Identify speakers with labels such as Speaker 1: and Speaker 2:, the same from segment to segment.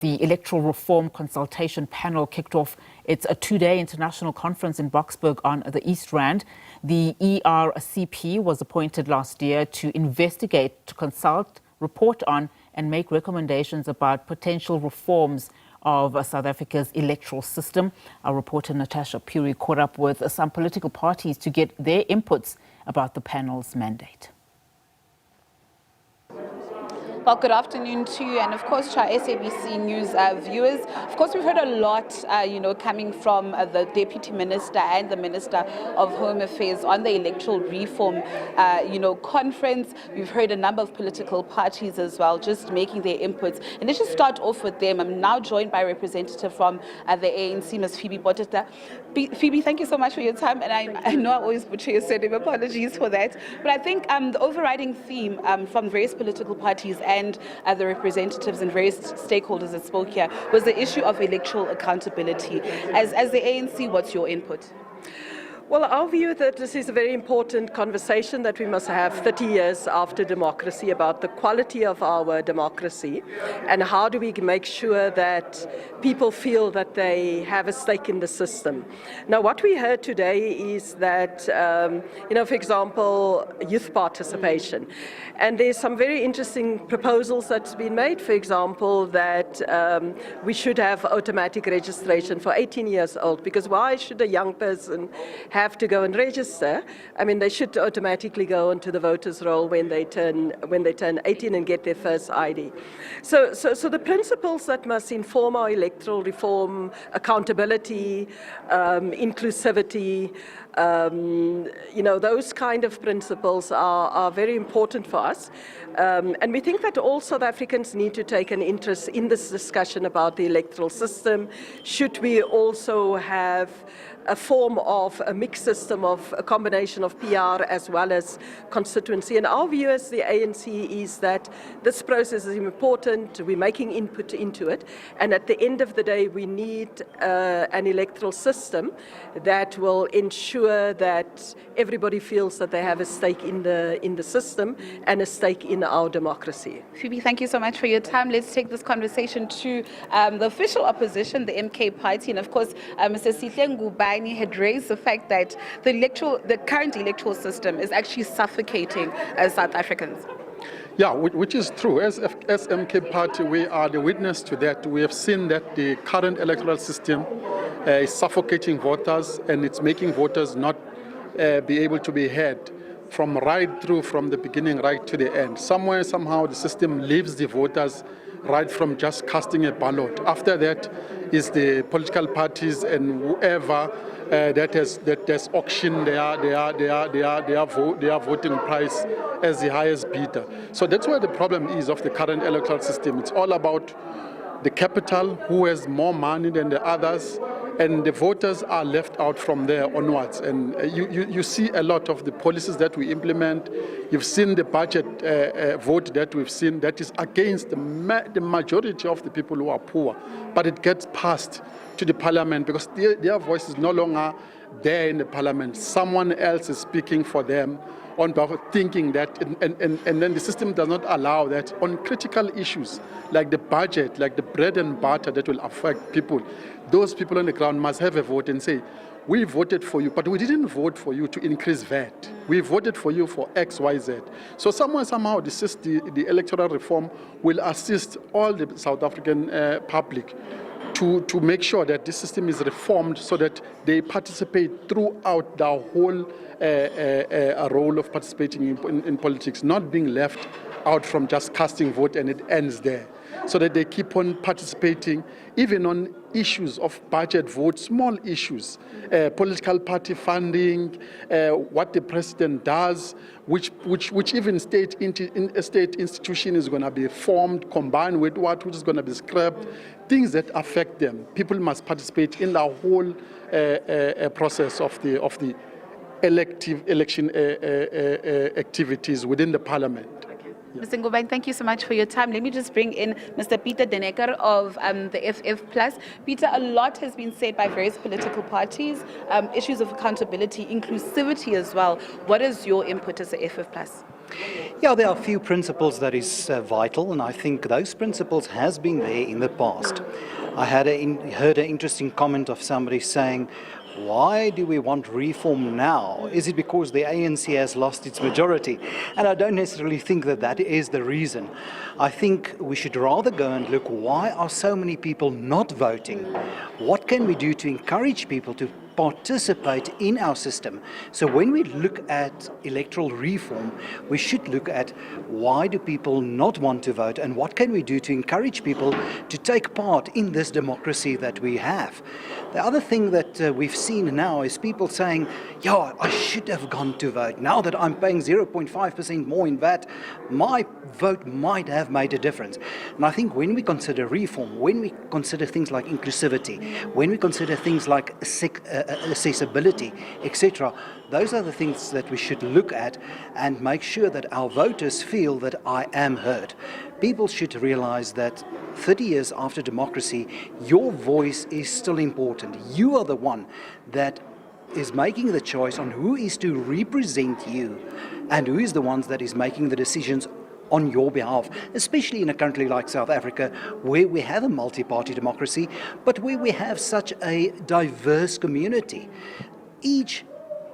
Speaker 1: The Electoral Reform Consultation Panel kicked off its two-day international conference in Boksburg on the East Rand. The ERCP was appointed last year to investigate, to consult, report on and make recommendations about potential reforms of South Africa's electoral system. Our reporter Natasha Phiri caught up with some political parties to get their inputs about the panel's mandate.
Speaker 2: Well, good afternoon to you, and of course to our SABC News viewers. Of course, we've heard a lot, coming from the Deputy Minister and the Minister of Home Affairs on the Electoral Reform, conference. We've heard a number of political parties as well, just making their inputs. And let's just start off with them. I'm now joined by a representative from the ANC, Ms. Phiri. Phiri, thank you so much for your time, and I know I always butcher your surname. Apologies for that. But I think the overriding theme from various political parties and the representatives and various stakeholders that spoke here was the issue of electoral accountability. As the ANC, what's your input?
Speaker 3: Well, our view that this is a very important conversation that we must have 30 years after democracy about the quality of our democracy and how do we make sure that people feel that they have a stake in the system. Now, what we heard today is that, for example, youth participation. And there's some very interesting proposals that's been made, for example, that we should have automatic registration for 18 years old, because why should a young person have to go and register? I mean, they should automatically go onto the voters' roll when they turn 18 and get their first ID. So the principles that must inform our electoral reform: accountability, inclusivity, those kind of principles are very important for us. And we think that all South Africans need to take an interest in this discussion about the electoral system. Should we also have a form of a mixed system of a combination of PR as well as constituency? And our view as the ANC is that this process is important. We're making input into it. And at the end of the day, we need an electoral system that will ensure that everybody feels that they have a stake in the system and a stake in our democracy.
Speaker 2: Phiri, thank you so much for your time. Let's take this conversation to the official opposition, the MK party. And of course, Mr. Sihle Ngubane had raised the fact that the current electoral system is actually suffocating South Africans.
Speaker 4: Yeah, which is true. As MK party, we are the witness to that. We have seen that the current electoral system is suffocating voters, and it's making voters not be able to be heard from the beginning right to the end. Somewhere, somehow, the system leaves the voters right from just casting a ballot. After that is the political parties and whoever that has auctioned their voting price as the highest bidder. So that's where the problem is of the current electoral system. It's all about the capital, who has more money than the others, and the voters are left out from there onwards. And you see a lot of the policies that we implement. You've seen the budget vote that we've seen that is against the majority of the people who are poor. But it gets passed to the parliament because their voice is no longer there in the parliament. Someone else is speaking for them on behalf of thinking that, and then the system does not allow that on critical issues like the budget, like the bread and butter that will affect people. Those people on the ground must have a vote and say, we voted for you, but we didn't vote for you to increase VAT. We voted for you for X, Y, Z. So somehow the electoral reform will assist all the South African public to make sure that this system is reformed so that they participate throughout the whole role of participating in politics, not being left out from just casting vote and it ends there. So that they keep on participating even on issues of budget votes, small issues, political party funding, what the president does, which even a state institution is going to be formed, combined with which is going to be scrapped, things that affect them. People must participate in the whole process of the election activities within the parliament.
Speaker 2: Yeah. Mr. Ngubane, thank you so much for your time. Let me just bring in Mr. Peter Deneker of the FF+. Peter, a lot has been said by various political parties, issues of accountability, inclusivity as well. What is your input as the FF+?
Speaker 5: Yeah, there are a few principles that is vital, and I think those principles has been there in the past. I heard an interesting comment of somebody saying, why do we want reform now? Is it because the ANC has lost its majority? And I don't necessarily think that that is the reason. I think we should rather go and look, why are so many people not voting? What can we do to encourage people to participate in our system? So when we look at electoral reform, we should look at why do people not want to vote, and what can we do to encourage people to take part in this democracy that we have. The other thing that we've seen now is people saying, yeah, I should have gone to vote. Now that I'm paying 0.5% more in VAT, my vote might have made a difference. And I think when we consider reform, when we consider things like inclusivity, when we consider things like accessibility, etc., those are the things that we should look at and make sure that our voters feel that I am heard. People should realize that 30 years after democracy, your voice is still important. You are the one that is making the choice on who is to represent you and who is the ones that is making the decisions on your behalf, especially in a country like South Africa, where we have a multi-party democracy, but where we have such a diverse community.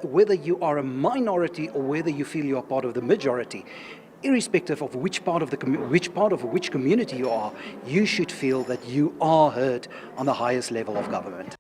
Speaker 5: Whether you are a minority or whether you feel you are part of the majority, irrespective of which part of which community you are, you should feel that you are heard on the highest level of government.